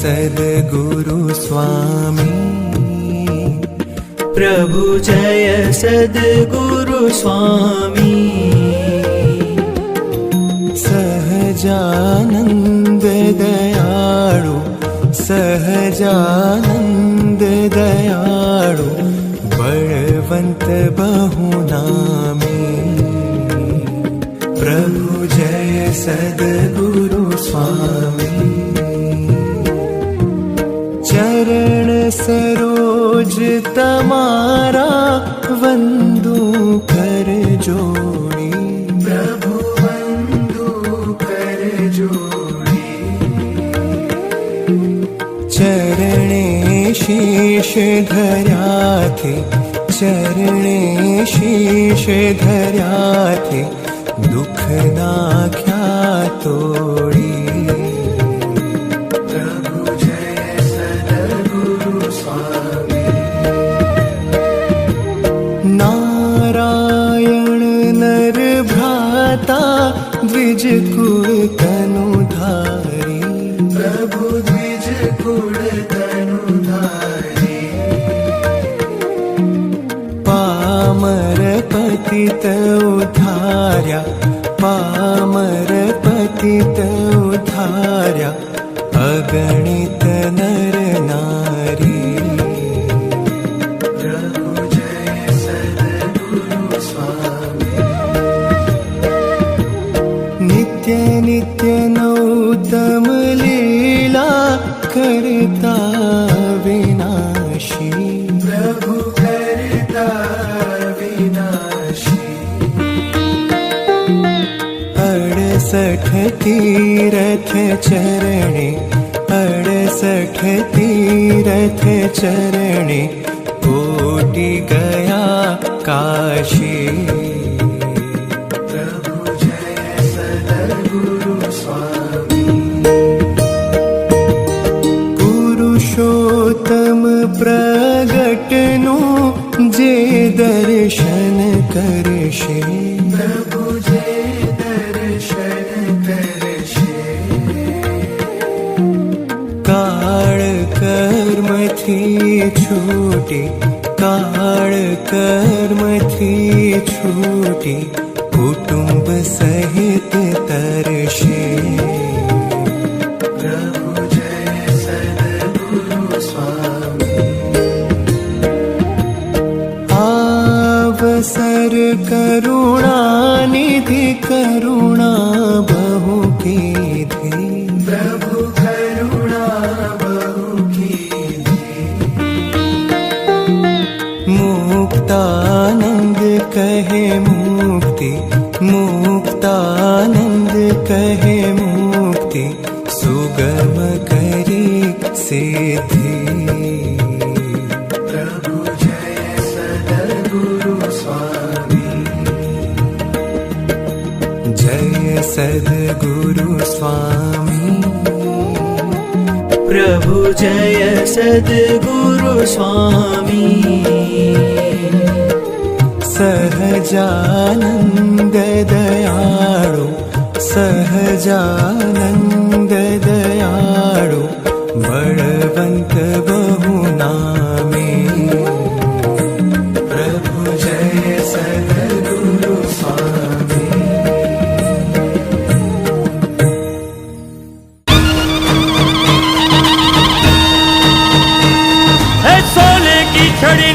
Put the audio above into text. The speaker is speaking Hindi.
सद्गुरु स्वामी प्रभु जय सद्गुरु स्वामी सहजानंद दयाळु सहजानंद दयाळु बलवंत बहुनामी प्रभु जय सद्गुरु स्वामी चरण सरोज तमारा वंदू कर जोड़ी प्रभु वंदू कर जोड़ी चरणे शीश धर्या थे चरणे शीश धर्या थे दुख नाख्या तोड़ी द्विज कुल तनुधारी प्रभु द्विज कुल तनुधारी पामर पतित उद्धार्या पामर पतित उद्धार्या अगणित नर नारी प्रभु जय सद्गुरु स्वामी नित्य नित्य नौतम लीला करता विनाशी प्रभु करता विनाशी 68 तीरथ चरणे 68 तीरथ चरणे कोटि गया काशी पुरुषोत्तम प्रगटनु जे दर्शन करशे प्रभु जे दर्शन करशे काळ कर्म थी छूटी काळ कर्म थी छूटी कुटुंब सहित तरशे अवसर करुणा निधि करुणा बहु कीधी प्रभु करुणा बहु कीधी मुक्तानंद कहे मुक्ति मुक्तानंद कहे मुक्ति सुगम करी सिद्धि सद्गुरु स्वामी प्रभु जय सद्गुरु स्वामी सहजानंद दयाळु सहजानंद दयाळु बलवंत बहुनामी प्रभु जय सद्गुरु स्वामी छड़ी